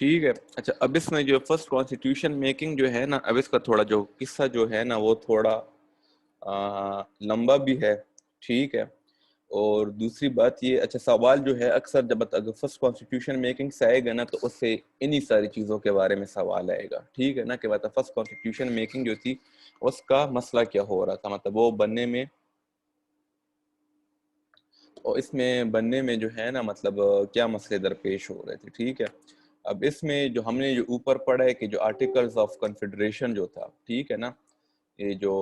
ठीक है। अच्छा, अब इसमें जो फर्स्ट कॉन्स्टिट्यूशन मेकिंग जो है ना, अब इसका थोड़ा जो किस्सा जो है ना वो थोड़ा लंबा भी है। ठीक है। और दूसरी बात ये, अच्छा सवाल जो है अक्सर जब अगर फर्स्ट कॉन्स्टिट्यूशन मेकिंग से आएगा ना तो उससे इन्हीं सारी चीज़ों के बारे में सवाल आएगा। ठीक है ना, कि मतलब फर्स्ट कॉन्स्टिट्यूशन मेकिंग जो थी उसका मसला क्या हो रहा था, मतलब वो बनने में और इसमें बनने में जो है ना मतलब क्या मसले दरपेश हो रहे थे। ठीक है। अब इसमें जो हमने जो ऊपर पढ़ा है कि जो आर्टिकल्स ऑफ कन्फेडरेशन जो था, ठीक है ना, ये जो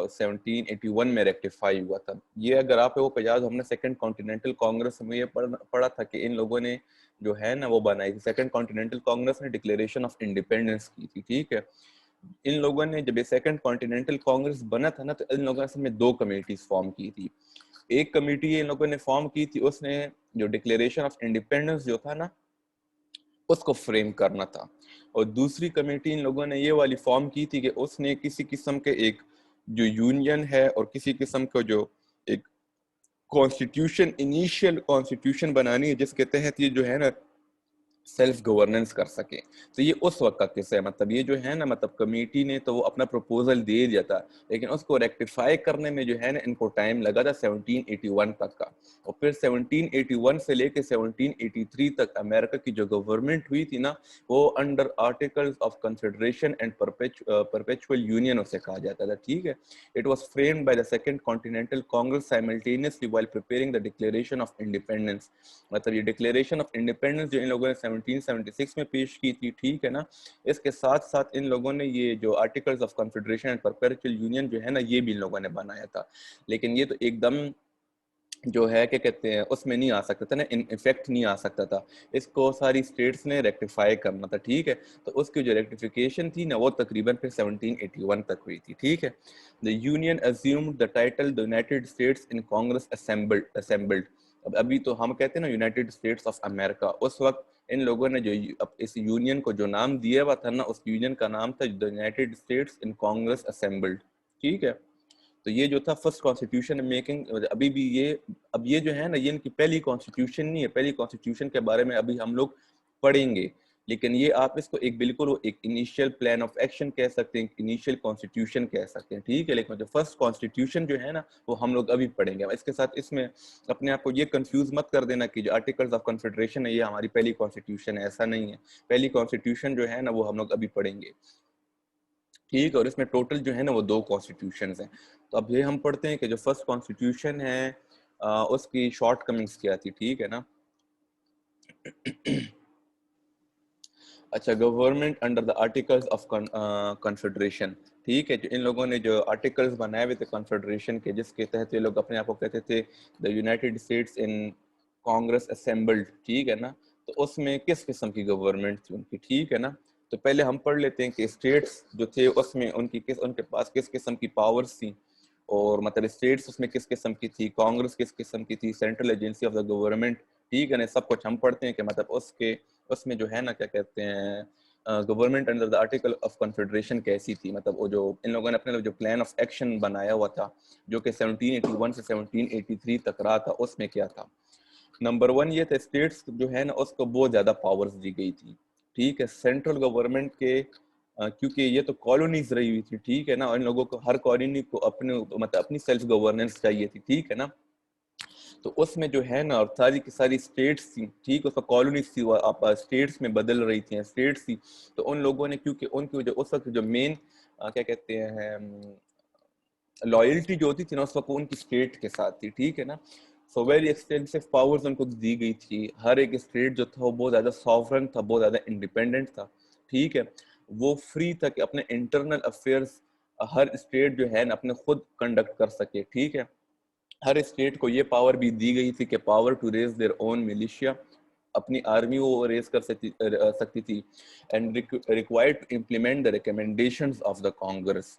1781 में रेक्टिफाई हुआ था, ये अगर आप वो याद, हमने सेकंड कॉन्टिनेंटल कांग्रेस में ये पढ़ा था कि इन लोगों ने जो है ना वो बनाई थी। सेकंड कॉन्टिनेंटल कांग्रेस ने डिक्लेरेशन ऑफ इंडिपेंडेंस की थी। ठीक है। इन लोगों ने जब ये सेकंड कॉन्टिनेंटल कांग्रेस बना था ना तो इन लोगों ने असल में दो कमेटीज फॉर्म की थी। एक कमेटी इन लोगों ने फॉर्म की थी, उसने जो डिक्लेरेशन ऑफ इंडिपेंडेंस जो था ना उसको फ्रेम करना था। और दूसरी कमेटी इन लोगों ने ये वाली फॉर्म की थी कि उसने किसी किस्म के एक जो यूनियन है और किसी किस्म का जो एक कॉन्स्टिट्यूशन, इनिशियल कॉन्स्टिट्यूशन बनानी है जिसके तहत ये जो है ना सेल्फ गवर्नेंस कर सके। तो ये उस वक्त का किस्सा है, मतलब ये जो है ना मतलब कमेटी ने तो वो अपना प्रपोजल दे दिया था, लेकिन उसको रेक्टिफाई करने में जो है ना इनको टाइम लगा था 1781 तक का। और फिर 1781 से लेके 1783 तक अमेरिका की जो गवर्नमेंट हुई थी ना वो under articles of consideration and perpetual union उसे कहा जाता था। ठीक है। It was framed by the second continental Congress simultaneously while preparing the declaration of independence. मतलब ये डिक्लेरेशन ऑफ इंडिपेंडेंस जो इन लोगों ने 1776 में पेश की थी, ठीक है ना, इसके साथ साथ इन लोगों ने ये जो articles of confederation and perpetual union जो है ना ये भी इन लोगों ने बनाया था। लेकिन ये तो एकदम जो है क्या कहते हैं उसमें नहीं आ सकता था ना, इन इफेक्ट नहीं आ सकता था, इसको सारी स्टेट्स ने रेक्टिफाई करना था। ठीक है। तो उसकी जो रेक्टिफिकेशन थी ना वो तकरीबन फिर 1781 तक हुई थी। ठीक है। The union assumed the title the United states in Congress assembled. अब अभी तो हम कहते हैं ना यूनाइटेड स्टेट्स ऑफ अमेरिका, उस वक्त इन लोगों ने जो इस यूनियन को जो नाम दिया हुआ था ना उस यूनियन का नाम था the United states in Congress assembled. ठीक है। तो ये जो था फर्स्ट कॉन्स्टिट्यूशन मेकिंग, अभी भी ये, अब ये जो है ना ये इनकी पहली कॉन्स्टिट्यूशन नहीं है, पहली कॉन्स्टिट्यूशन के बारे में अभी हम लोग पढ़ेंगे। लेकिन ये आप इसको एक बिल्कुल एक इनिशियल प्लान ऑफ एक्शन कह सकते हैं, इनिशियल कॉन्स्टिट्यूशन कह सकते हैं। ठीक है। लेकिन जो फर्स्ट कॉन्स्टिट्यूशन जो है ना वो हम लोग अभी पढ़ेंगे। इसके साथ इसमें अपने आप को ये कंफ्यूज मत कर देना कि जो आर्टिकल्स ऑफ कन्फेडरेशन है ये हमारी पहली कॉन्स्टिट्यूशन है, ऐसा नहीं है। पहली कॉन्स्टिट्यूशन जो है ना वो हम लोग अभी पढ़ेंगे। ठीक है। और इसमें टोटल जो है ना वो दो कॉन्स्टिट्यूशन हैं। तो अब ये हम पढ़ते हैं कि जो फर्स्ट कॉन्स्टिट्यूशन है उसकी शॉर्ट कमिंग्स क्या थी। ठीक है ना। अच्छा, government under the articles of confederation. ठीक है। जो इन लोगों ने जो आर्टिकल्स बनाए हुए थे कॉन्फेडरेशन के जिसके तहत ये लोग अपने आप को कहते थे the United states in Congress assembled. ठीक है ना। तो उसमें किस किस्म की गवर्नमेंट थी उनकी। ठीक है ना। तो पहले हम पढ़ लेते हैं कि स्टेट्स जो थे उसमें उनके पास किस किस्म की पावर्स थी, और मतलब स्टेट्स उसमें किस किस्म की थी, कांग्रेस किस किस्म की थी, central agency of the government. ठीक है ना। सब कुछ हम पढ़ते हैं कि मतलब उसके उसमें जो है ना क्या कहते हैं government under the article of confederation कैसी थी, मतलब वो जो इन लोगों ने अपने जो प्लान ऑफ एक्शन बनाया हुआ था जो कि 1781 से 1783 तक रहा था उसमें क्या था। नंबर वन ये था, स्टेट्स जो है ना उसको बहुत ज्यादा पावर्स दी गई थी। ठीक है। सेंट्रल गवर्नमेंट के क्योंकि ये तो कॉलोनीज रही हुई थी। ठीक है ना। और इन लोगों को हर कॉलोनी को अपने मतलब अपनी सेल्फ गवर्नेंस चाहिए थी। ठीक है ना। तो उसमें जो है ना और सारी की सारी स्टेट्स थी, ठीक, उसका कॉलोनीज थी, आप स्टेट्स में बदल रही थी, स्टेट्स थी। तो उन लोगों ने क्योंकि उनकी जो उस वक्त जो मेन क्या कहते हैं लॉयल्टी जो होती थी ना उस वक्त उनकी स्टेट के साथ थी। ठीक है ना। सो वेरी एक्सटेंसिव पावर्स उनको दी गई थी। हर एक स्टेट जो था वो बहुत ज्यादा सॉवरन था, बहुत ज्यादा इंडिपेंडेंट था। ठीक है। वो फ्री था कि अपने इंटरनल अफेयर्स हर स्टेट जो है ना अपने खुद कंडक्ट कर सके। ठीक है। हर स्टेट को ये पावर भी दी गई थी कि power to raise their own militia, अपनी आर्मी वो रेज कर सकती थी, and required to implement the recommendations of the Congress.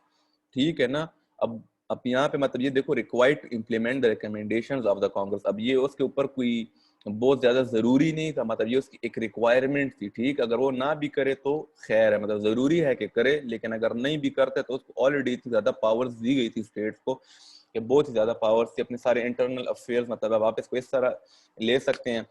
ठीक है ना। अब यहाँ पे मतलब ये देखो, required to implement the recommendations of the Congress, अब ये उसके ऊपर कोई बहुत ज्यादा जरूरी नहीं था, मतलब ये उसकी एक रिक्वायरमेंट थी। ठीक, अगर वो ना भी करे तो खैर है, मतलब जरूरी है कि करे, लेकिन अगर नहीं भी करते तो उसको ऑलरेडी इतनी ज्यादा पावर्स दी गई थी स्टेट्स को कि बहुत ही ज्यादा पावर्स थी अपने सारे इंटरनल अफेयर्स, मतलब अब आप इसको इस तरह ले सकते हैं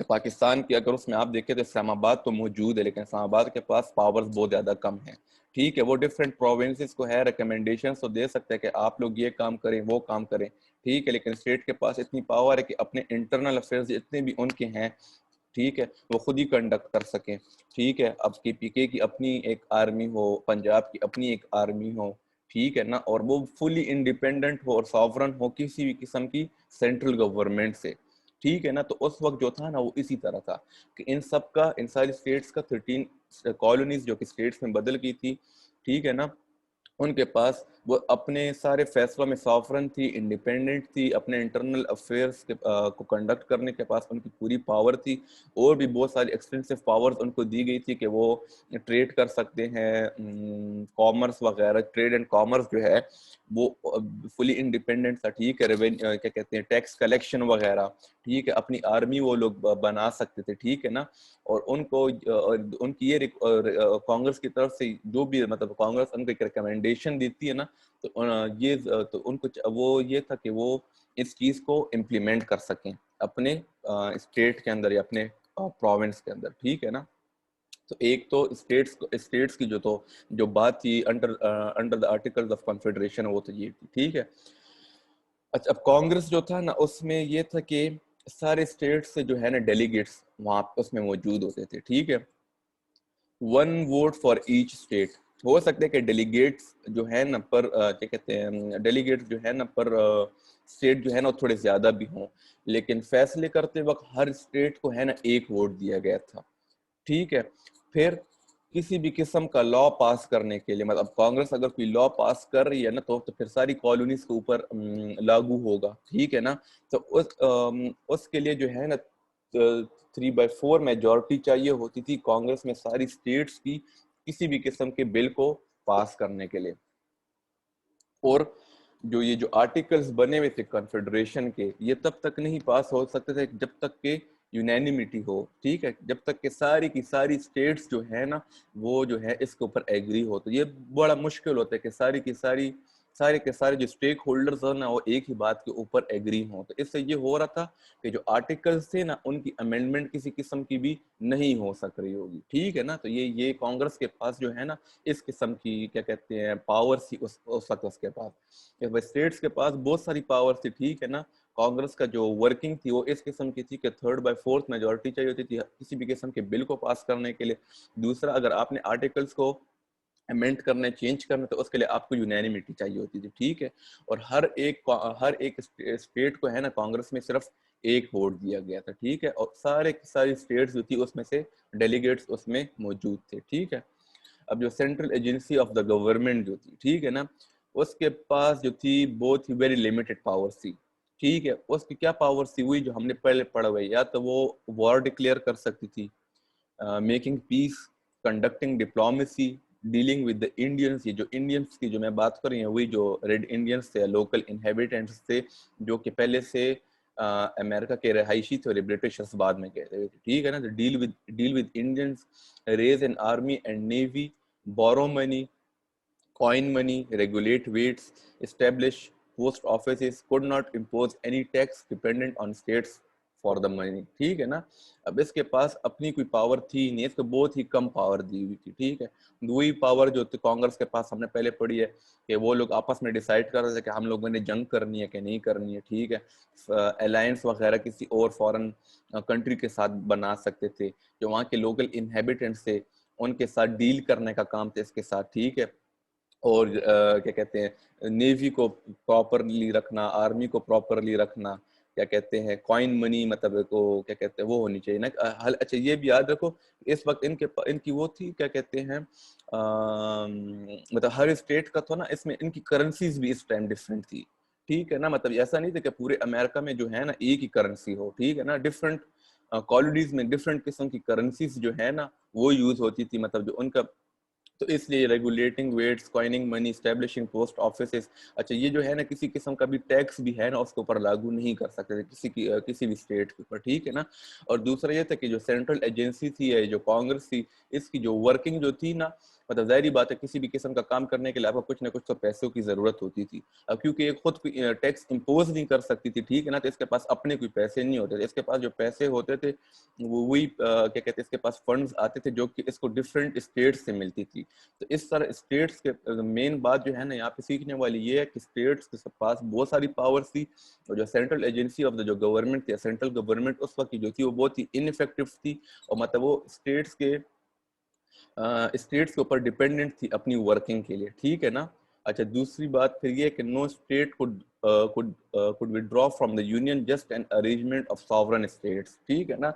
पाकिस्तान की अगर उसमें आप देखें तो इस्लामाबाद तो मौजूद है, लेकिन इस्लामाबाद के पास पावर्स बहुत ज्यादा कम है। ठीक है, वो डिफरेंट प्रोविंसेस को है रिकमेंडेशन तो दे सकते हैं कि आप लोग ये काम करें वो काम करें, ठीक है, लेकिन स्टेट के पास इतनी पावर है कि अपने इंटरनल अफेयर्स जितने भी उनके हैं, ठीक है, वो खुद ही कंडक्ट कर सकें। ठीक है, अब केपीके की अपनी एक आर्मी हो, पंजाब की अपनी एक आर्मी हो, ठीक है ना, और वो फुली इंडिपेंडेंट हो और सॉवरन हो किसी भी किस्म की सेंट्रल गवर्नमेंट से, ठीक है ना। तो उस वक्त जो था ना वो इसी तरह था कि इन सब का, इन सारी स्टेट्स का 13 कॉलोनीज जो कि स्टेट्स में बदल गई थी, ठीक है ना, उनके पास वो अपने सारे फैसलों में सॉवरन थी, इंडिपेंडेंट थी, अपने इंटरनल अफेयर्स को कंडक्ट करने के पास उनकी पूरी पावर थी। और भी बहुत सारी एक्सटेंसिव पावर्स उनको दी गई थी कि वो ट्रेड कर सकते हैं, कॉमर्स वगैरह, ट्रेड एंड कॉमर्स जो है वो फुली इंडिपेंडेंट था, ठीक है, रेवेन्यू क्या कहते हैं, टैक्स कलेक्शन वगैरह, ठीक है, अपनी आर्मी वो लोग बना सकते थे, ठीक है ना। और उनको उनकी ये कांग्रेस की तरफ से जो भी मतलब कांग्रेस उनको एक रिकमेंडेशन देती है ना, तो ये तो उनको वो ये था कि वो इस चीज को इम्प्लीमेंट कर सकें अपने स्टेट के अंदर या अपने प्रोविंस के अंदर, ठीक है ना। तो एक तो स्टेट्स की जो बात थी under under the articles of confederation, वो तो ये थी, ठीक है। अच्छा, अब कांग्रेस जो था ना उसमें ये था कि सारे स्टेट से जो है ना डेलीगेट्स वहां उसमें मौजूद होते थे, ठीक है। 1 वोट फॉर ईच स्टेट। हो सकता है कि डेलीगेट्स जो है ना पर क्या कहते हैं, डेलीगेट्स जो है ना पर स्टेट जो है ना वो थोड़े ज्यादा भी हों, लेकिन फैसले करते वक्त हर स्टेट को है ना 1 वोट दिया गया था, ठीक है। फिर किसी भी किस्म का लॉ पास करने के लिए, मतलब कांग्रेस अगर कोई लॉ पास कर रही है ना तो फिर सारी कॉलोनीज के ऊपर लागू होगा, ठीक है ना। तो उसके लिए जो है ना 3/4 मेजोरिटी चाहिए होती थी कांग्रेस में सारी स्टेट्स की किसी भी किस्म के बिल को पास करने के लिए। और जो आर्टिकल्स बने हुए थे कॉन्फेडरेशन के, ये तब तक नहीं पास हो सकते थे जब तक के यूनैनिमिटी हो, ठीक है, जब तक के सारी की सारी स्टेट्स जो है ना वो जो है इसके ऊपर एग्री हो। तो ये बड़ा मुश्किल होता है कि सारे के सारे जो स्टेक होल्डर्स हो ना वो एक ही बात के ऊपर एग्री हो। तो इससे ये हो रहा था कि जो आर्टिकल्स थे ना उनकी अमेंडमेंट किसी किस्म की भी नहीं हो सक रही होगी, ठीक है ना। तो ये कांग्रेस के पास जो है ना इस किस्म की क्या कहते हैं पावर थी उस वक्त उसके पास। स्टेट्स के पास बहुत सारी पावर थी, ठीक है ना। कांग्रेस का जो वर्किंग थी वो इस किस्म की थी कि 3/4 मेजोरिटी चाहिए होती थी किसी भी किस्म के बिल को पास करने के लिए। दूसरा, अगर आपने आर्टिकल्स को अमेंड करने, चेंज करने, तो उसके लिए आपको यूनैनिमिटी चाहिए होती थी, ठीक है। और हर एक स्टेट को है ना कांग्रेस में सिर्फ 1 वोट दिया गया था, ठीक है। और सारी स्टेट्स जो थी उसमें से डेलीगेट्स उसमें मौजूद थे, ठीक है। अब जो central agency of the government जो थी, ठीक है ना, उसके पास जो थी बहुत ही वेरी लिमिटेड पावर्स थी, ठीक है। उसकी क्या पावर्स थी, वही जो हमने पहले पढ़ा हुआ है, या तो वो वॉर डिक्लेयर कर सकती थी, making piece, conducting diplomacy, dealing with the Indians. ये जो इंडियंस की जो मैं बात कर रही हूँ वही जो रेड इंडियंस थे, लोकल इनहेबिटेंट्स थे, जो कि पहले से अमेरिका के रहायशी थे और ब्रिटिशर्स बाद में गए थे, ठीक है ना। Deal with Indians, raise an army and navy, borrow money, coin money, regulate weights, establish post offices, could not impose any tax dependent on states for the money, ठीक है ना। अब इसके पास अपनी कोई पावर थी नहीं, इसको बहुत ही कम पावर दी हुई थी, ठीक है। वही पावर जो कांग्रेस के पास हमने पहले पढ़ी है कि वो लोग आपस में डिसाइड कर रहे थे कि हम लोगों ने जंग करनी है कि नहीं करनी है, ठीक है। अलायंस वगैरह किसी और फॉरेन कंट्री के साथ बना सकते थे, जो वहाँ के लोकल इनहेबिटेंट्स थे उनके साथ डील करने का काम था इसके साथ, ठीक है। और क्या कहते हैं नेवी को प्रॉपरली रखना, आर्मी को प्रॉपरली रखना, क्या कहते हैं कॉइन मनी, मतलब को क्या कहते हैं वो होनी चाहिए ना। अच्छा ये भी याद रखो इस वक्त इनकी वो थी क्या कहते हैं मतलब हर स्टेट का था ना, इसमें इनकी करेंसीज भी इस टाइम डिफरेंट थी, ठीक है ना। मतलब ऐसा नहीं था कि पूरे अमेरिका में जो है ना एक ही करेंसी हो, ठीक है ना। डिफरेंट कॉलोनीज में डिफरेंट किस्म की करेंसीज जो है ना वो यूज होती थी, मतलब जो उनका। तो इसलिए regulating weights, coining money, establishing post offices. अच्छा ये जो है ना किसी किस्म का भी टैक्स भी है ना उसके ऊपर लागू नहीं कर सकते थे किसी भी स्टेट के ऊपर, ठीक है ना। और दूसरा ये था कि जो सेंट्रल एजेंसी थी, जो कांग्रेस थी, इसकी जो वर्किंग जो थी ना मतलब जाहिर बात है किसी भी किस्म का काम करने के लिए आपको कुछ ना कुछ तो पैसों की जरूरत होती थी। अब क्योंकि ये खुद टैक्स इम्पोज नहीं कर सकती थी, ठीक है ना, तो इसके पास अपने कोई पैसे नहीं होते थे। इसके पास जो पैसे होते थे वो वही क्या कहते हैं, इसके पास फंड्स आते थे जो कि इसको डिफरेंट स्टेट्स से मिलती थी। तो इस तरह स्टेट्स के मेन बात जो है ना यहाँ पे सीखने वाली ये है कि स्टेट्स के पास बहुत सारी पावर्स थी, और जो सेंट्रल एजेंसी ऑफ द जो गवर्नमेंट थी, सेंट्रल गवर्नमेंट उस वक्त की जो थी वो बहुत ही इनइफेक्टिव थी, और मतलब वो स्टेट्स के ऊपर डिपेंडेंट थी अपनी वर्किंग के लिए, ठीक है ना। अच्छा, दूसरी बात फिर ये कि no state could withdraw from the union just an arrangement of sovereign states, ठीक है ना।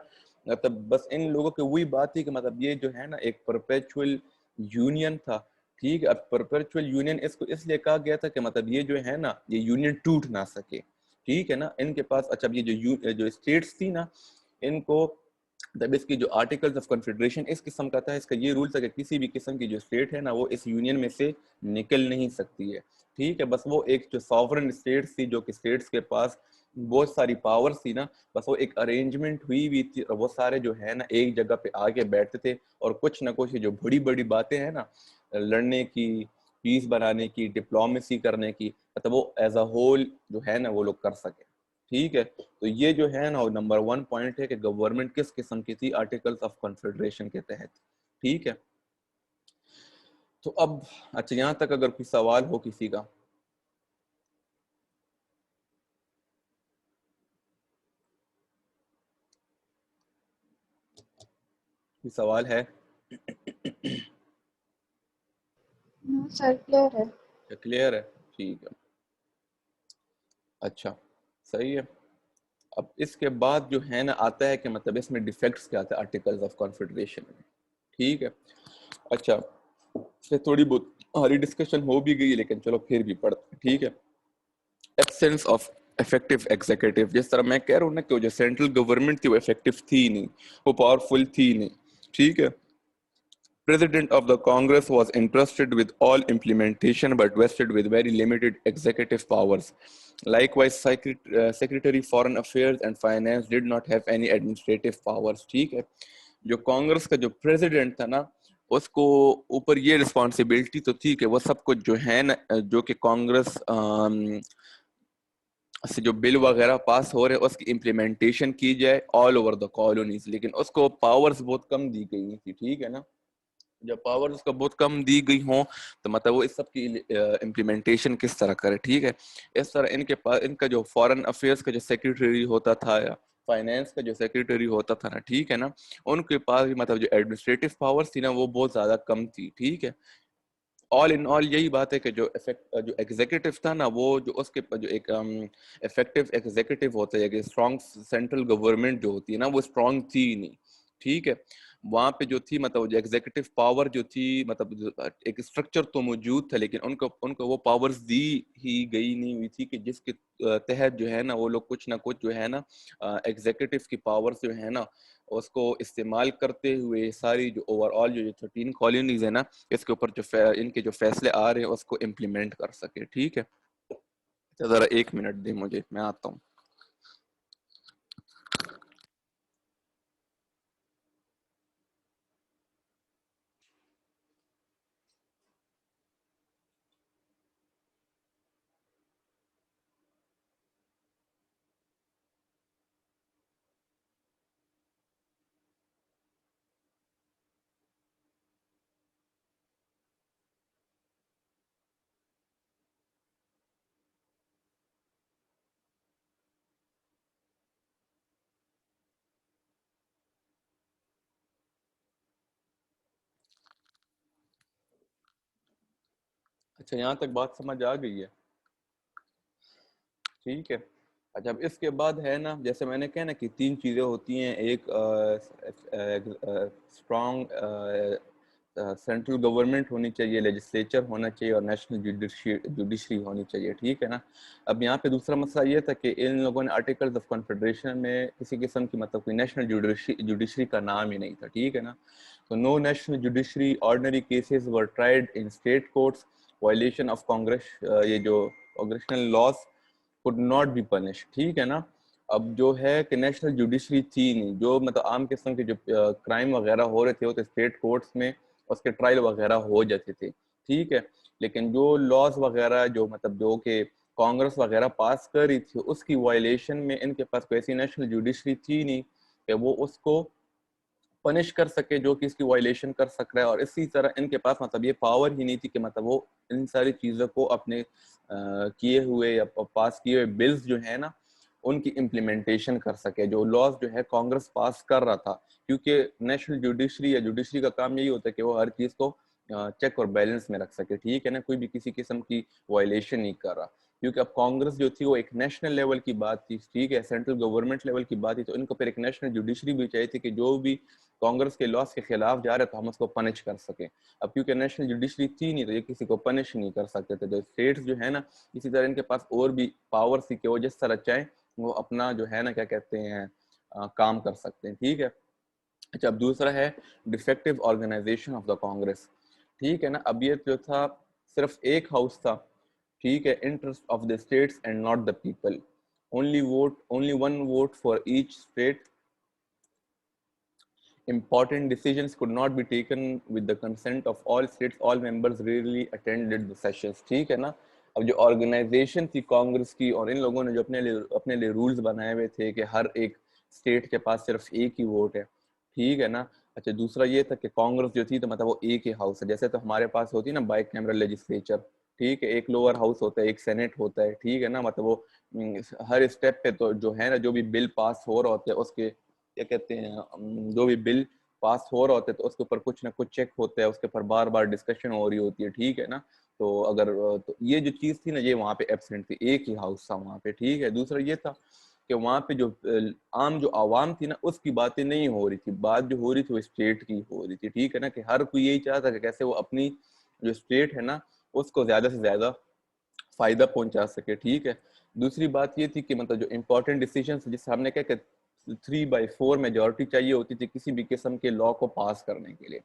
मतलब बस इन लोगों की वही बात थी कि मतलब ये जो है ना एक परपेचुअल यूनियन था, ठीक है। अब परपेचुअल यूनियन इसको इसलिए कहा गया था कि मतलब ये जो है ना ये यूनियन टूट ना सके, ठीक है ना। इनके पास अच्छा ये जो स्टेट्स थी ना, इनको तब इसकी जो आर्टिकल्स ऑफ कॉन्फेडरेशन इस किस्म का था, इसका ये रूल था कि किसी भी किस्म की जो स्टेट है ना वो इस यूनियन में से निकल नहीं सकती है, ठीक है। बस वो एक जो सॉवरन स्टेट्स थी, जो कि स्टेट्स के पास बहुत सारी पावर्स थी ना, बस वो एक अरेंजमेंट हुई थी, और वो सारे जो है ना एक जगह पे आके बैठते थे, और कुछ ना कुछ जो बड़ी बड़ी बातें हैं ना लड़ने की, पीस बनाने की, डिप्लोमेसी करने की, मतलब वो एज अ होल जो है ना वो लोग कर सके, ठीक है। तो ये जो है ना नंबर 1 पॉइंट है कि गवर्नमेंट किस किस्म की थी आर्टिकल्स ऑफ कॉन्फेडरेशन के तहत, ठीक है। तो अब अच्छा यहाँ तक अगर कोई सवाल हो किसी का। कोई सवाल है? सर क्लियर है। क्लियर है, ठीक है। अच्छा, सही है। अब इसके बाद जो है ना आता है कि मतलब इसमें डिफेक्ट्स क्या आते हैं आर्टिकल्स ऑफ कॉन्फेडरेशन में, ठीक है। अच्छा, इससे थोड़ी बहुत हमारी डिस्कशन हो भी गई, लेकिन चलो फिर भी पढ़ते हैं, ठीक है। एब्सेंस ऑफ इफेक्टिव एग्जीक्यूटिव, जिस तरह मैं कह रहा हूँ ना कि जो सेंट्रल गवर्नमेंट थी वो इफेक्टिव थी नहीं, वो पावरफुल थी नहीं, ठीक है। President of the Congress was entrusted with all implementation but vested with very limited executive powers. Likewise, Secretary Foreign Affairs and Finance did not have any administrative powers. ठीक है, जो कांग्रेस का जो प्रेसिडेंट था ना उसको ऊपर ये रिस्पॉन्सिबिलिटी तो थी कि वो सब कुछ जो है ना जो कि कांग्रेस से जो बिल वगैरह पास हो रहे हैं उसकी इम्प्लीमेंटेशन की जाए ऑल ओवर द कॉलोनीज, लेकिन उसको पावर्स बहुत कम दी गई थी, ठीक है ना। जब पावर्स उसको बहुत कम दी गई हो तो मतलब वो इस सब की इम्प्लीमेंटेशन किस तरह करे, ठीक है। इस तरह इनके पास इनका जो फॉरेन अफेयर्स का जो सेक्रेटरी होता था या फाइनेंस का जो सेक्रेटरी होता था ना, ठीक है ना, उनके पास भी मतलब जो एडमिनिस्ट्रेटिव पावर्स थी ना वो बहुत ज्यादा कम थी, ठीक है। ऑल इन ऑल यही बात है कि जो एग्जीक्यूटिव था ना वो जो उसके जो एक इफेक्टिव एग्जीक्यूटिव होता है, स्ट्रॉन्ग सेंट्रल गवर्नमेंट जो होती है ना वो स्ट्रॉन्ग थी नहीं, ठीक है। वहां पे जो थी मतलब जो एग्जीक्यूटिव पावर जो थी मतलब एक स्ट्रक्चर तो मौजूद था, लेकिन उनको उनको वो पावर्स दी ही गई नहीं हुई थी कि जिसके तहत जो है ना वो लोग कुछ ना कुछ जो है ना एग्जीक्यूटिव की पावर्स जो है ना उसको इस्तेमाल करते हुए सारी जो ओवरऑल जो 13 कॉलोनीज है ना इसके ऊपर जो इनके जो फैसले आ रहे हैं उसको इम्प्लीमेंट कर सके, ठीक है। तो जरा 1 मिनट दे मुझे, मैं आता हूँ। अच्छा, यहाँ तक बात समझ आ गई है, ठीक है। अच्छा, अब इसके बाद है ना जैसे मैंने कहा ना कि 3 चीजें होती हैं, एक स्ट्रॉन्ग सेंट्रल गवर्नमेंट होनी चाहिए, लेजिस्लेचर होना चाहिए, और नेशनल जुडिशरी होनी चाहिए, ठीक है ना। अब यहाँ पे दूसरा मसला ये था कि इन लोगों ने आर्टिकल्स ऑफ कॉन्फेडरेशन में किसी किस्म की मतलब कोई नेशनल जुडिशरी का नाम ही नहीं था, ठीक है ना। तो no national judiciary, ordinary cases were tried in state courts, violation of Congress ये जो congressional laws could not be punish, ठीक है ना। अब जो है कि नेशनल जुडिशरी थी नहीं, जो मतलब आम किस्म के जो क्राइम वगैरह हो रहे थे वो तो स्टेट कोर्ट्स में उसके ट्रायल वगैरह हो जाते थे, ठीक है। लेकिन जो लॉज वगैरह जो मतलब जो कि कांग्रेस वगैरह पास कर रही थी, उसकी वायलेशन में इनके पास कोई ऐसी नेशनल जुडिशरी थी नहीं कि वो उसको पनिश कर सके जो कि इसकी वायलेशन कर सक रहा है। और इसी तरह इनके पास मतलब ये पावर ही नहीं थी कि मतलब वो इन सारी चीज़ों को अपने किए हुए या पास किए हुए बिल्स जो है ना उनकी इम्प्लीमेंटेशन कर सके, जो लॉज जो है कांग्रेस पास कर रहा था। क्योंकि नेशनल जुडिशरी या जुडिशरी का काम यही होता है कि वो हर चीज़ को चेक और बैलेंस में रख सके, ठीक है ना, कोई भी किसी किस्म की वायलेशन नहीं कर रहा। क्योंकि अब कांग्रेस जो थी वो एक नेशनल लेवल की बात थी, ठीक है, सेंट्रल गवर्नमेंट लेवल की बात थी, तो इनको फिर एक नेशनल जुडिशरी भी चाहिए थी कि जो भी कांग्रेस के लॉस के खिलाफ जा रहे तो हम उसको पनिश कर सके। अब क्योंकि नेशनल जुडिशरी थी नहीं तो ये किसी को पनिश नहीं कर सकते थे। जो स्टेट्स जो है ना, इसी तरह इनके पास और भी पावर थी कि वो जिस तरह चाहें वो अपना जो है ना क्या कहते हैं काम कर सकते हैं, ठीक है। अच्छा, अब दूसरा है defective organisation of the Congress, ठीक है ना। अब ये जो था सिर्फ एक हाउस था, ठीक है, interest of the states and not the people, only one vote for each state, important decisions could not be taken with the consent of all states, all members rarely attended the sessions, ठीक है ना। अब जो organisation थी कांग्रेस की और इन लोगों ने जो अपने लिए रूल्स बनाए हुए थे कि हर एक स्टेट के पास सिर्फ एक ही वोट है, ठीक है ना। अच्छा, दूसरा ये था कि कांग्रेस जो थी तो मतलब वो एक ही हाउस है, जैसे तो हमारे पास होती है ना बाइक कैमरा लेजिस्लेचर, ठीक है, एक लोअर हाउस होता है, एक सेनेट होता है, ठीक है ना। मतलब वो हर स्टेप पे तो जो है ना जो भी बिल पास हो रहा होता है उसके क्या कहते हैं जो भी बिल पास हो रहा होता है तो उसके ऊपर कुछ ना कुछ चेक होता है, उसके ऊपर बार बार डिस्कशन हो रही होती है, ठीक है ना। तो अगर तो ये जो चीज थी ना ये वहाँ पे एब्सेंट थी, एक ही हाउस था वहाँ पे, ठीक है। दूसरा ये था कि वहाँ पे जो आम जो आवाम थी ना उसकी बातें नहीं हो रही थी, बात जो हो रही थी वो स्टेट की हो रही थी, ठीक है ना, कि हर कोई यही चाहता कि कैसे वो अपनी जो स्टेट है ना उसको ज्यादा से ज्यादा फायदा पहुंचा सके, ठीक है। दूसरी बात ये थी कि मतलब जो इम्पोर्टेंट डिसीजन जिससे हमने क्या कि 3/4 मेजोरिटी चाहिए होती थी किसी भी किस्म के लॉ को पास करने के लिए,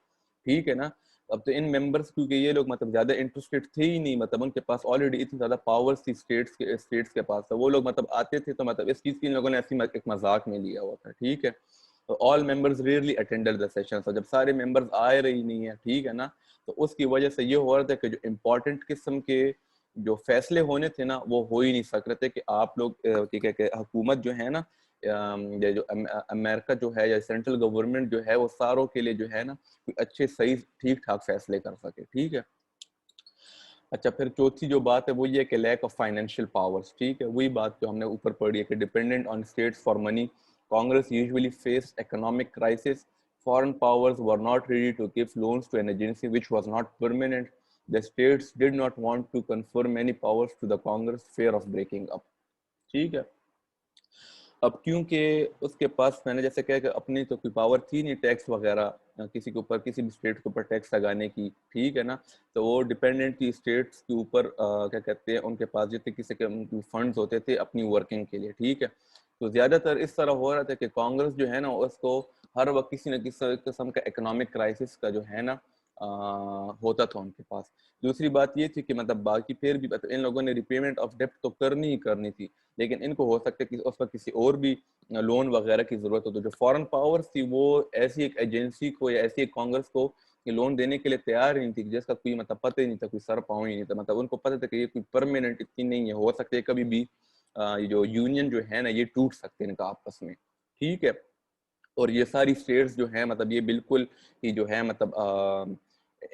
ठीक है ना। अब तो इन मेंबर्स क्योंकि ये लोग मतलब ज्यादा इंटरेस्टेड थे ही नहीं, मतलब उनके पास ऑलरेडी इतनी ज्यादा पावर्स थी स्टेट्स के पास, तो वो लोग मतलब आते थे तो मतलब इस चीज की इन लोगों ने ऐसी एक मजाक में लिया हुआ था, ठीक है। तो all members rarely attended the session, तो जब सारे मेंबर्स आए रही नहीं है, ठीक है ना, तो उसकी वजह से ये हो रहा था कि जो इम्पोर्टेंट किस्म के जो फैसले होने थे ना वो हो ही नहीं सक रहे थे कि आप लोग ठीक है कि हुकूमत जो है ना ये जो अमेरिका जो है या सेंट्रल गवर्नमेंट जो है वो सारों के लिए जो है ना अच्छे सही ठीक ठाक फैसले कर सके, ठीक है। अच्छा, फिर चौथी जो बात है वो ये कि लैक ऑफ फाइनेंशियल पावर्स, ठीक है, वही बात जो हमने ऊपर पढ़ी है कि dependent on states for money, Congress usually face economic crisis, foreign powers were not ready to give loans to an agency which was not permanent, the states did not want to confer many powers to the Congress, fear of breaking up, ठीक है। अब क्योंकि उसके पास मैंने जैसे कहा कि अपनी तो कोई पावर थी नहीं टैक्स वगैरह किसी के ऊपर किसी भी स्टेट के ऊपर टैक्स लगाने की, ठीक है ना, तो वो डिपेंडेंट थी स्टेट्स के ऊपर क्या कहते हैं उनके पास जितने किसी के फंड्स होते थे अपनी वर्किंग के लिए, ठीक है। तो ज्यादातर इस तरह हो रहा था कि कांग्रेस जो है ना उसको हर वक्त किसी न किसी किस्म का इकोनॉमिक क्राइसिस का जो है ना होता था उनके पास। दूसरी बात ये थी कि मतलब बाकी फिर भी इन लोगों ने रिपेमेंट ऑफ डेप्ट तो करनी ही करनी थी, लेकिन इनको हो सकता है कि उस पर किसी और भी लोन वगैरह की जरूरत हो, तो जो फॉरेन पावर्स थी वो ऐसी एक एजेंसी को या ऐसी एक कांग्रेस को ये लोन देने के लिए तैयार ही नहीं थी, जिसका कोई मतलब पता ही नहीं था, कोई सर पाँव ही नहीं था, मतलब उनको पता था कि ये कोई परमानेंट इतनी नहीं है, हो सकता है कभी भी ये जो यूनियन जो है ना ये टूट सकते हैं इनका आपस में, ठीक है। और ये सारी स्टेट्स जो है मतलब ये बिल्कुल ही जो है मतलब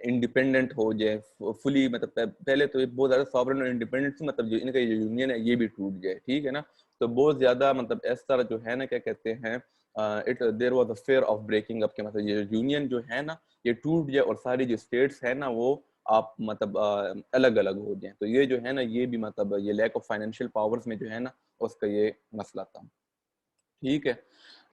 इंडिपेंडेंट हो जाए फुली, मतलब पहले तो ये बहुत ज्यादा सॉवरेन और इंडिपेंडेंट थी, मतलब जो इनका ये यूनियन है ये भी टूट जाए, ठीक है ना। तो बहुत ज्यादा मतलब इस तरह जो है ना क्या कहते हैं it there was a fear of breaking up के, मतलब ये यूनियन जो है ना ये टूट जाए और सारी जो स्टेट्स है ना वो आप मतलब अलग अलग हो जाए, तो ये जो है ना ये भी मतलब ये लैक ऑफ फाइनेंशियल पावर्स में जो है ना उसका ये मसला था, ठीक है।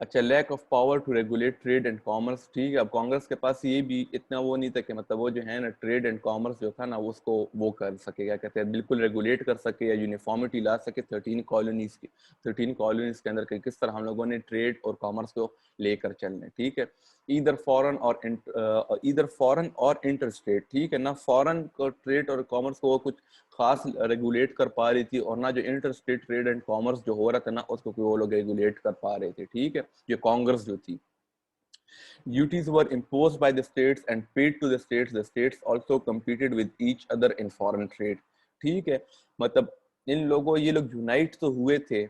अच्छा, lack of power to regulate trade and commerce, ठीक है। अब कांग्रेस के पास ये भी इतना वो नहीं था कि मतलब वो जो है ना ट्रेड एंड कॉमर्स जो था ना उसको वो कर सके, क्या कहते हैं बिल्कुल रेगुलेट कर सके या यूनिफॉर्मिटी ला सके 13 कॉलोनीज के अंदर कि किस तरह हम लोगों ने ट्रेड और कॉमर्स को लेकर चलने, ठीक है। इधर फॉरेन और इंटर स्टेट, ठीक है ना, फॉरेन को ट्रेड और कॉमर्स को वो कुछ खास रेगुलेट कर पा रही थी और ना जो inter state trade and commerce जो हो रहा था ना उसको वो लोग रेगुलेट कर पा रहे थे, ठीक है, ये कांग्रेस जो थी। Duties were imposed by the states and paid to the states. The states also competed with each other in foreign trade. ठीक है, मतलब इन लोगों ये लोग यूनाइट तो हुए थे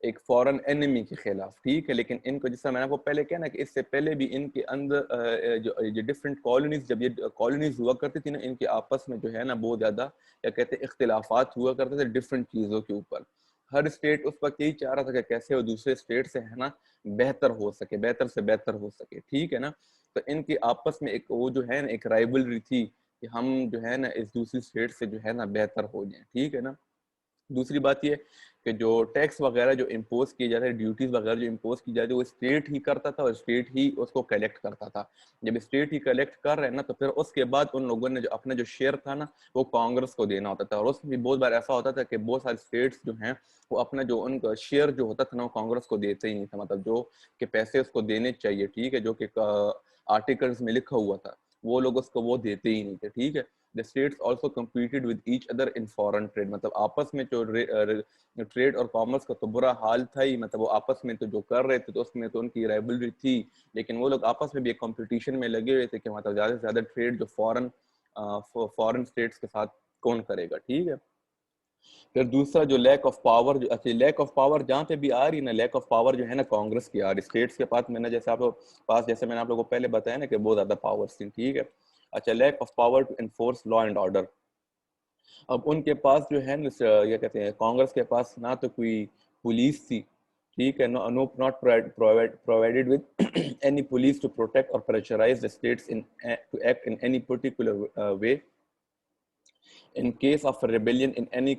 एक फॉरेन एनिमी के खिलाफ, ठीक है, लेकिन इनको, जैसा मैंने आपको पहले कहा ना कि इससे पहले भी इनके अंदर जो डिफरेंट कॉलोनीज, जब ये कॉलोनीज हुआ करती थी ना, इनके आपस में जो है ना बहुत ज्यादा क्या कहते हैं इख्तिलाफात हुआ करते थे डिफरेंट चीजों के ऊपर। हर स्टेट उस वक्त यही चाह रहा था कि कैसे वो दूसरे स्टेट से है ना बेहतर हो सके, बेहतर से बेहतर हो सके, ठीक है ना। तो इनके आपस में एक वो जो है ना एक राइवलरी थी कि हम जो है ना इस दूसरी स्टेट से जो है ना बेहतर हो जाए, ठीक है ना। दूसरी बात ये कि जो टैक्स वगैरह जो इम्पोज किए जाते हैं, ड्यूटीज वगैरह जो इम्पोज की जाती है, वो स्टेट ही करता था और स्टेट ही उसको कलेक्ट करता था। जब स्टेट ही कलेक्ट कर रहे हैं ना, तो फिर उसके बाद उन लोगों ने जो अपना जो शेयर था ना वो कांग्रेस को देना होता था। और उसमें भी बहुत बार ऐसा होता था कि बहुत सारे स्टेट्स जो हैं वो अपना जो उनका शेयर जो होता था ना वो कांग्रेस को देते ही नहीं था, मतलब जो कि पैसे उसको देने चाहिए, ठीक है, जो कि आर्टिकल्स में लिखा हुआ था, वो लोग उसको वो देते ही नहीं थे, ठीक है। The states also competed with each other in foreign trade, मतलब आपस में जो ट्रेड और कॉमर्स का तो बुरा हाल था ही, मतलब वो आपस में तो जो कर रहे थे तो उसमें तो उनकी राइवलरी थी, लेकिन वो लोग आपस में भी एक कंपटीशन में लगे हुए थे कि मतलब ज्यादा से ज्यादा ट्रेड जो फॉरेन स्टेट्स के साथ कौन करेगा, ठीक है। फिर दूसरा जो लैक ऑफ पावर, जो अच्छा लैक ऑफ पावर जहाँ पे भी आ रही ना, लैक ऑफ पावर जो है ना कांग्रेस की आ रही, स्टेट्स के पास मैंने जैसे आप पास जैसे मैंने आप लोगों को पहले बताया ना कि बहुत ज्यादा पावर्स थी, ठीक है। अच्छा, lack of power to enforce law and order. अब उनके पास जो है ये कहते हैं कांग्रेस के पास ना तो कोई पुलिस थी, ठीक है, no not provided with any police to protect और pressurise the states into act in any particular way in case of a rebellion in any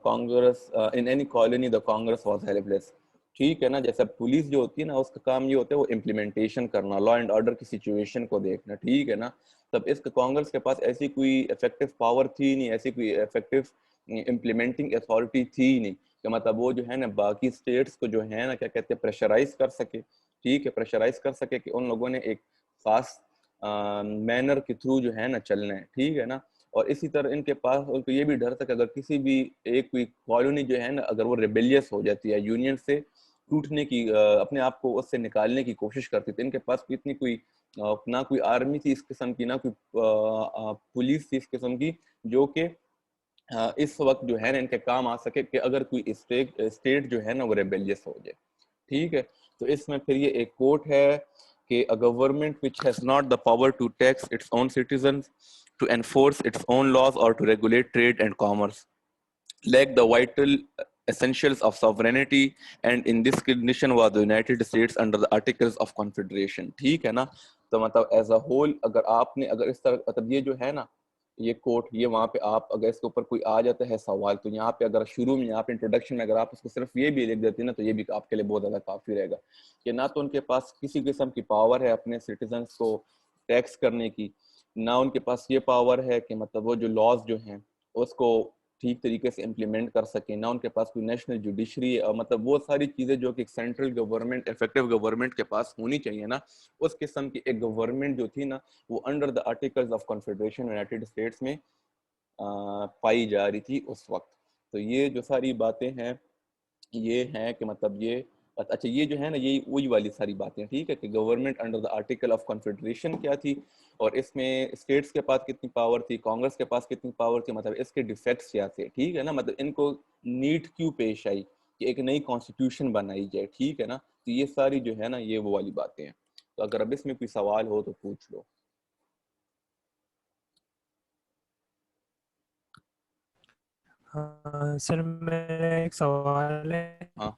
congress in any colony the congress was helpless, ठीक है ना। जैसे police जो होती है ना उसका काम ये होता है वो इम्प्लीमेंटेशन करना, लॉ एंड ऑर्डर की सिचुएशन को देखना, ठीक है ना। तब इस कांग्रेस के पास ऐसी कोई इफेक्टिव पावर थी नहीं, ऐसी कोई इफेक्टिव इम्प्लीमेंटिंग अथॉरिटी थी नहीं कि मतलब वो जो है ना बाकी स्टेट्स को जो है ना क्या कहते हैं प्रेशराइज कर सके, ठीक है, प्रेशराइज कर सके कि उन लोगों ने एक खास मैनर के थ्रू जो है ना चलना है, ठीक है ना। और इसी तरह इनके पास उनको ये भी डर था कि अगर किसी भी एक कोई कॉलोनी जो है ना अगर वो रेबेलियस हो जाती है, यूनियन से टूटने की अपने आप को उससे निकालने की कोशिश करती थी, इनके पास इतनी कोई ना कोई आर्मी थी इस किस्म की, ना कोई पुलिस थी इस किस्म की जो कि इस वक्त जो है ना इनके काम आ सके कि अगर कोई स्टेट जो है ना वो रेबेलियस हो जाए, ठीक है। तो इसमें फिर ये एक कोट है कि a government which has not the power to tax its own citizens, to enforce its own laws or to regulate trade and commerce lack the vital essentials of sovereignty, and in this condition was the United States under the Articles of Confederation, ठीक है ना। तो मतलब as a whole अगर इस तरह मतलब ये जो है ना ये कोट, ये वहाँ पे आप अगर इसके ऊपर कोई आ जाता है सवाल तो यहाँ पे अगर शुरू में यहाँ पे इंट्रोडक्शन में अगर आप उसको सिर्फ ये भी लिख देते हैं ना तो ये भी आपके लिए बहुत ज़्यादा काफ़ी रहेगा कि ना तो उनके पास किसी किस्म की पावर है अपने सिटीजन्स को टैक्स करने की, ना उनके पास ये पावर है कि मतलब वो जो लॉज जो हैं उसको ठीक तरीके से इम्प्लीमेंट कर सके, ना उनके पास कोई नेशनल जुडिशरी, मतलब वो सारी चीज़ें जो कि सेंट्रल गवर्नमेंट इफेक्टिव गवर्नमेंट के पास होनी चाहिए ना, उस किस्म की एक गवर्नमेंट जो थी ना वो under the articles of confederation United states में पाई जा रही थी उस वक्त। तो ये जो सारी बातें हैं ये हैं कि मतलब ये अच्छा ये जो है ना ये वही वाली सारी बातें, ठीक है, कि government under the article of confederation क्या थी और इसमें स्टेट्स के पास कितनी पावर थी, कांग्रेस के पास कितनी पावर थी, मतलब इसके डिफेक्ट्स क्या थे, ठीक है ना, मतलब इनको नीड क्यों पेश आई कि एक नई कॉन्स्टिट्यूशन बनाई जाए, ठीक है ना। तो ये सारी जो है ना ये वो वाली बातें हैं। तो अगर अब इसमें कोई सवाल हो तो पूछ लो। हाँ सर, मेरा एक सवाल है। हाँ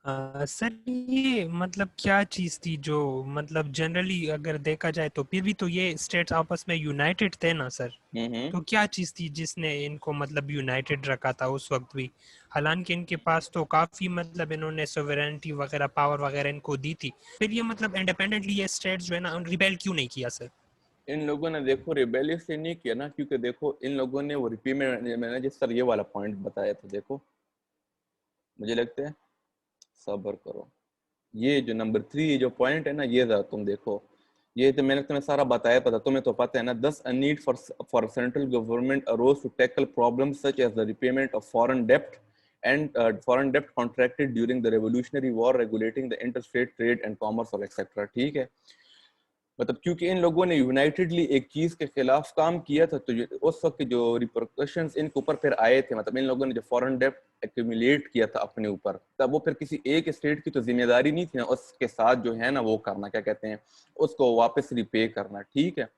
हाँ सर ये मतलब क्या चीज़ थी जो मतलब जनरली अगर देखा जाए तो फिर भी तो ये स्टेट्स आपस में यूनाइटेड थे ना सर, हम्म। तो क्या चीज़ थी जिसने इनको मतलब यूनाइटेड रखा था उस वक्त भी, हालांकि इनके पास तो काफ़ी मतलब इन्होंने सोवरेनिटी वगैरह पावर वगैरह इनको दी थी, फिर ये मतलब इंडिपेंडेंटली ये स्टेट्स जो है ना रिबेल क्यों नहीं किया सर? इन लोगों ने देखो रिबेलियस से नहीं किया ना क्योंकि देखो इन लोगों ने वो रिपीमेंट, मैंने जिस सर ये वाला पॉइंट बताया था, देखो मुझे लगता है सबर करो, ये जो नंबर 3 जो पॉइंट है ना ये जरा तुम देखो, ये तो मैंने तुम्हें सारा बताया पता, तुम्हें तो पता है ना। Thus a need for central government arose to tackle problems such as the repayment of foreign डेब्ट and foreign debt contracted during the Revolutionary War, regulating the interstate trade and commerce और etc. ठीक है, मतलब क्योंकि इन लोगों ने unitedly एक चीज के खिलाफ काम किया था, तो उस वक्त जो रिपरकशंस इनके ऊपर फिर आए थे, मतलब इन लोगों ने जो फॉरेन डेब्ट एक्यूमुलेट किया था अपने ऊपर, तब वो फिर किसी एक स्टेट की तो जिम्मेदारी नहीं थी ना उसके साथ जो है ना वो करना, क्या कहते हैं उसको वापस रिपे करना, ठीक है।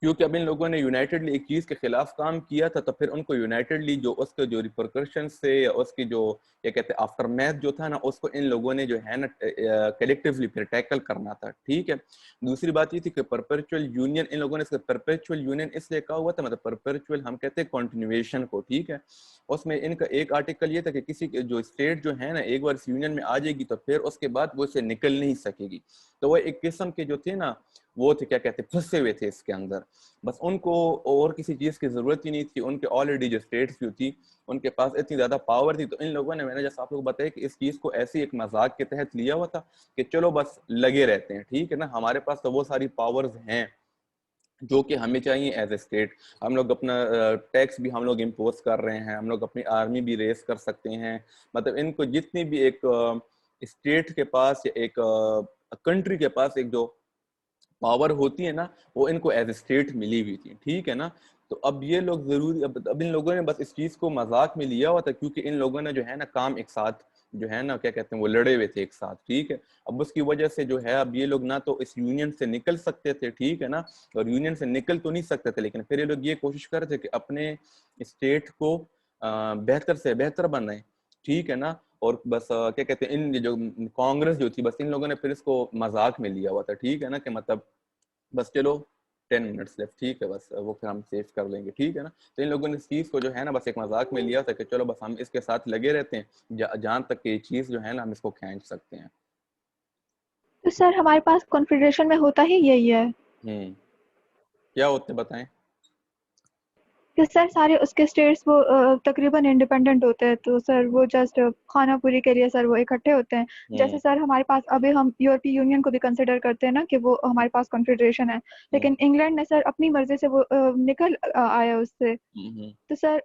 क्योंकि अब इन लोगों ने यूनाइटेडली एक चीज के खिलाफ काम किया था, तो फिर उनको यूनाइटेडली जो उसके जो रिपरकशन से या उसकी जो क्या कहते हैं आफ्टरमैथ जो था ना, उसको इन लोगों ने जो है ना कलेक्टिवली फिर टैकल करना था, ठीक है। दूसरी बात ये थी कि परपेचुअल यूनियन, इन लोगों ने इसका परपेचुअल यूनियन इसलिए कहा हुआ था, मतलब परपेचुअल हम कहते हैं कंटिन्यूएशन को, ठीक है। उसमें इनका एक आर्टिकल ये था कि किसी जो स्टेट जो है ना एक बार इस यूनियन में आ जाएगी तो फिर उसके बाद वो इससे निकल नहीं सकेगी, तो वो एक किस्म के जो थे ना वो थे क्या कहते फंसे हुए थे इसके अंदर, बस उनको और किसी चीज की जरूरत ही नहीं थी, उनके ऑलरेडी जो स्टेट्स जो थी उनके पास इतनी ज्यादा पावर थी, तो इन लोगों ने, मैंने जैसा आप लोग बताया कि इस चीज को ऐसी एक मजाक के तहत लिया हुआ था कि चलो बस लगे रहते हैं, ठीक है ना, हमारे पास तो वो सारी पावर्स हैं जो कि हमें चाहिए एज ए स्टेट, हम लोग अपना टैक्स भी हम लोग इम्पोज कर रहे हैं, हम लोग अपनी आर्मी भी रेस कर सकते हैं, मतलब इनको जितनी भी एक स्टेट के पास या एक कंट्री के पास एक जो पावर होती है ना वो इनको एज ए स्टेट मिली हुई थी, ठीक है ना। तो अब ये लोग जरूरी, अब इन लोगों ने बस इस चीज को मजाक में लिया हुआ था, क्योंकि इन लोगों ने जो है ना काम एक साथ जो है ना क्या कहते हैं वो लड़े हुए थे एक साथ, ठीक है। अब उसकी वजह से जो है अब ये लोग ना तो इस यूनियन से निकल सकते थे, ठीक है ना, और यूनियन से निकल तो नहीं सकते थे, लेकिन फिर ये लोग ये कोशिश कर रहे थे कि अपने स्टेट को बेहतर से बेहतर बनाए, ठीक है ना। और बस क्या कहते हैं इन जो कांग्रेस जो थी, बस इन लोगों ने फिर इसको मजाक में लिया हुआ था, ठीक है ना, कि मतलब बस चलो 10 मिनट्स लेफ्ट, ठीक है, बस वो फिर हम सेव कर लेंगे, ठीक है ना। तो इन लोगों ने इस चीज को जो है ना बस एक मजाक में लिया था कि चलो बस हम इसके साथ लगे रहते हैं जहां तक ये चीज जो है ना हम इसको खींच सकते हैं। तो सर हमारे पास कॉन्फ़िगरेशन में होता ही यही है क्या होते बताएं। कि सर सारे उसके स्टेट्स वो तकरीबन इंडिपेंडेंट होते हैं, तो सर वो जस्ट खाना पूरी के लिए सर वो इकट्ठे होते हैं। जैसे सर हमारे पास अभी हम यूरोपीय यूनियन को भी कंसिडर करते हैं ना कि वो हमारे पास कॉन्फेडरेशन है, लेकिन इंग्लैंड ने सर अपनी मर्जी से वो निकल आया उससे। तो सर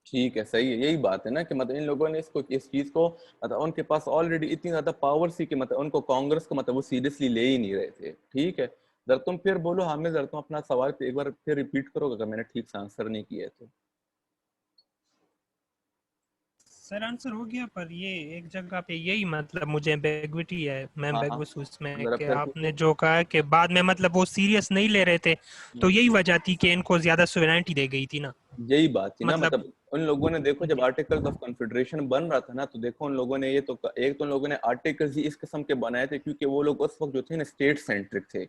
ठीक है, सही है, यही बात है ना कि मतलब इन लोगों ने इसको इस चीज को मतलब उनके पास ऑलरेडी इतनी ज्यादा पावर थी कि मतलब उनको कांग्रेस को मतलब वो सीरियसली ले ही नहीं रहे थे, ठीक है। जरा तुम फिर बोलो, हमें जरा तुम अपना सवाल एक बार फिर रिपीट करोगे अगर मैंने ठीक से आंसर नहीं किया है तो। सर आंसर हो गया, पर ये एक जगह पे यही मतलब मुझे एम्बिग्विटी है, मैं हाँ एम्बिगुअस उसमें जरा कि फिर आपने पूछो। जो कहा कि बाद में मतलब वो सीरियस नहीं ले रहे थे, तो यही वजह थी कि इनको ज्यादा सोवेरेनिटी दे गई थी ना, यही बात थी ना, मतलब मतलब उन लोगों ने देखो जब जी आर्टिकल्स ऑफ कॉन्फेडरेशन बन रहा था ना, तो देखो उन लोगों ने ये तो एक तो उन लोगों ने आर्टिकल्स ही इस किस्म के बनाए थे क्योंकि वो लोग उस वक्त जो थे ना स्टेट सेंट्रिक थे,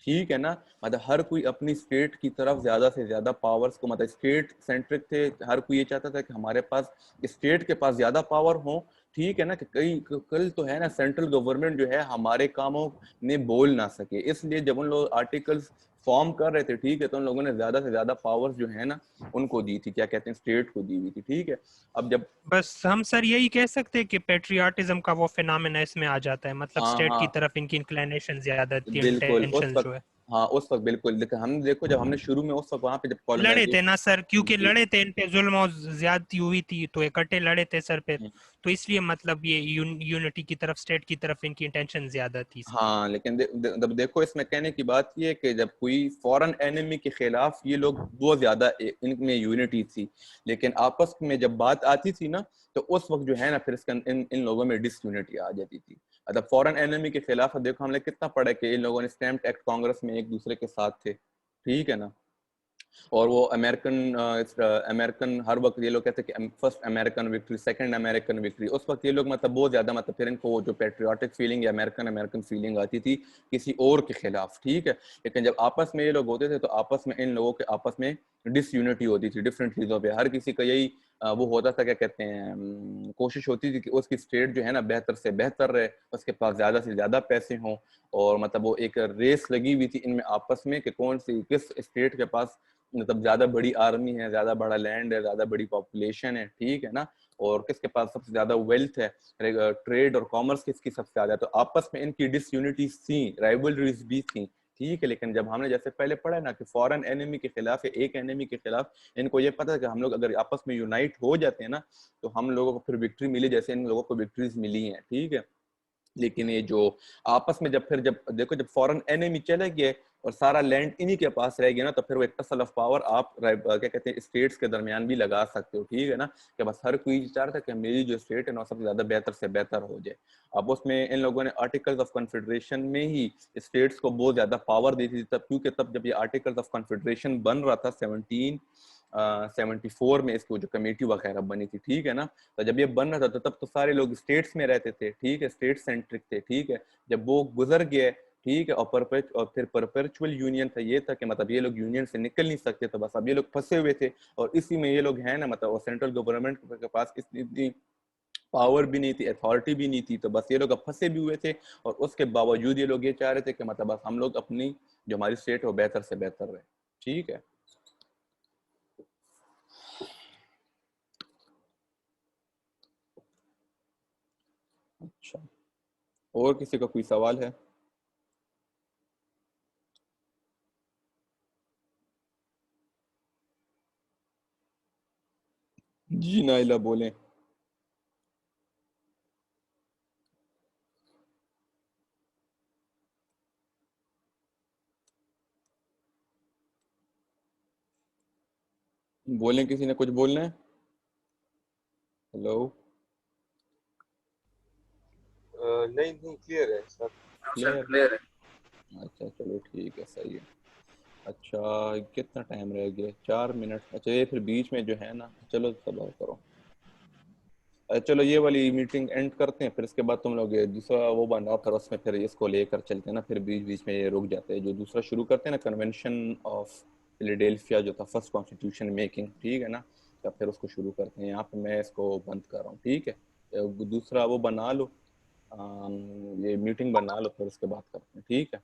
ठीक है ना, मतलब हर कोई अपनी स्टेट की तरफ ज्यादा से ज्यादा पावर्स को, मतलब स्टेट सेंट्रिक थे, हर कोई ये चाहता था कि हमारे पास स्टेट के पास ज्यादा पावर हो, ठीक है ना, कि कई कल तो है ना सेंट्रल गवर्नमेंट जो है हमारे कामों में बोल ना सके, इसलिए जब उन लोग आर्टिकल्स फॉर्म कर रहे थे, ठीक है, तो उन लोगों ने ज्यादा से ज्यादा पावर्स जो है ना उनको दी थी, क्या कहते हैं स्टेट को दी हुई थी, ठीक है। अब जब बस हम सर यही कह सकते हैं कि पेट्रियाटिज्म का वो फिनोमेना इसमें आ जाता है, मतलब हाँ स्टेट हाँ की तरफ इनकी इंक्लिनेशन ज्यादा थी, बिल्कुल उस इंटेंशन जो वक्त, है हाँ उस वक्त बिल्कुल देखो हम देखो जब हमने शुरू में उस वक्त वहां पे जब लड़े थे कॉलोनाइजेशन, ना सर, क्योंकि जी लड़े थे, इन पे जुल्म और ज्यादती हुई थी तो इकट्ठे लड़े थे सर पे, तो इसलिए मतलब ये यूनिटी की तरफ, स्टेट की तरफ इनकी इंटेंशन ज्यादा थी सर। हाँ लेकिन देखो इसमें कहने की बात ये है कि जब कोई फॉरेन एनिमी के खिलाफ ये लोग बहुत ज्यादा इनमें यूनिटी थी, लेकिन आपस में जब बात आती थी ना तो उस वक्त जो है ना फिर इसका इन लोगों में डिसयूनिटी आ जाती थी। मतलब फॉरेन एनिमी के खिलाफ देखो हमने कितना पढ़ा कि इन लोगों ने स्टैम्प एक्ट कांग्रेस में एक दूसरे के साथ थे, ठीक है ना। और वो अमेरिकन हर वक्त ये लोग कहते हैं कि first American victory, second American victory, उस वक्त ये लोग मतलब बहुत ज्यादा मतलब फिर इनको जो पेट्रियाटिक फीलिंग या अमेरिकन अमेरिकन फीलिंग आती थी किसी और के खिलाफ, ठीक है। लेकिन जब आपस में ये लोग होते थे तो आपस में इन लोगों के आपस में डिसयूनिटी होती थी डिफरेंट चीजों पे, हर किसी का यही वो होता था, क्या कहते हैं कोशिश होती थी कि उसकी स्टेट जो है ना बेहतर से बेहतर रहे, उसके पास ज्यादा से ज्यादा पैसे हों, और मतलब वो एक रेस लगी हुई थी इनमें आपस में कि कौन सी किस स्टेट के पास मतलब ज्यादा बड़ी आर्मी है, ज्यादा बड़ा लैंड है, ज्यादा बड़ी पॉपुलेशन है, ठीक है ना, और किसके पास सबसे ज्यादा वेल्थ है, ट्रेड और कॉमर्स किसकी सबसे ज्यादा है। तो आपस में इनकी डिसयूनिटीज थी, राइवलरीज भी थी, ठीक है। लेकिन जब हमने जैसे पहले पढ़ा ना कि फॉरेन एनिमी के खिलाफ या एक एनिमी के खिलाफ, इनको ये पता है कि हम लोग अगर आपस में यूनाइट हो जाते हैं ना तो हम लोगों को फिर विक्ट्री मिली, जैसे इन लोगों को विक्ट्रीज मिली हैं, ठीक है। लेकिन ये जो आपस में जब देखो जब फॉरेन एनिमी चले गए और सारा लैंड इन्हीं के पास रह गया ना, तो फिर वो एक टसल ऑफ पावर आप क्या कहते हैं स्टेट्स के दरमियान भी लगा सकते हो, ठीक है ना। कि बस हर कोई चाह था कि मेरी जो स्टेट है ना सबसे ज्यादा बेहतर से बेहतर हो जाए। अब उसमें इन लोगों ने आर्टिकल्स ऑफ कॉन्फेडरेशन में ही स्टेट्स को बहुत ज्यादा पावर दी थी तब, क्योंकि तब जब ये आर्टिकल्स ऑफ कॉन्फेडरेशन बन रहा था 1774 में इसको जो कमेटी वगैरह बनी थी, ठीक है ना। तो जब ये बन रहा था तो तब तो सारे लोग स्टेट्स में रहते थे, ठीक है, स्टेट सेंट्रिक थे, ठीक है। जब वो गुजर गए, ठीक है, और फिर परपेचुअल यूनियन था, ये था कि मतलब ये लोग यूनियन से निकल नहीं सकते, तो बस अब ये लोग फंसे हुए थे और इसी में ये लोग हैं ना, मतलब सेंट्रल गवर्नमेंट के पास इतनी पावर भी नहीं थी, अथॉरिटी भी नहीं थी, तो बस ये लोग अब फंसे भी हुए थे। और उसके बावजूद ये लोग ये चाह रहे थे कि मतलब बस हम लोग अपनी जो हमारी स्टेट है वो बेहतर से बेहतर रहे, ठीक है। अच्छा, और किसी का कोई सवाल है? जी नाइला बोलें। बोलें, किसी ने कुछ बोलना है? हेलो। नहीं नहीं क्लियर है सर। क्लियर? क्लियर है। अच्छा चलो ठीक है, सही है। अच्छा, कितना टाइम रह गया? 4 मिनट। अच्छा ये फिर बीच में जो है ना, चलो सबर करो। अच्छा चलो ये वाली मीटिंग एंड करते हैं, फिर इसके बाद तुम लोग ये दूसरा वो बना फिर उसमें फिर इसको लेकर चलते हैं ना, फिर बीच बीच में ये रुक जाते हैं। जो दूसरा शुरू करते हैं ना, कन्वेंशन ऑफ फिलाडेल्फिया जो था, फर्स्ट कॉन्स्टिट्यूशन मेकिंग, ठीक है ना, तब फिर उसको शुरू करते हैं। यहाँ पे मैं इसको बंद कर रहा हूँ, ठीक है। दूसरा वो बना लो, ये मीटिंग बना लो, फिर उसके बाद करते हैं, ठीक है।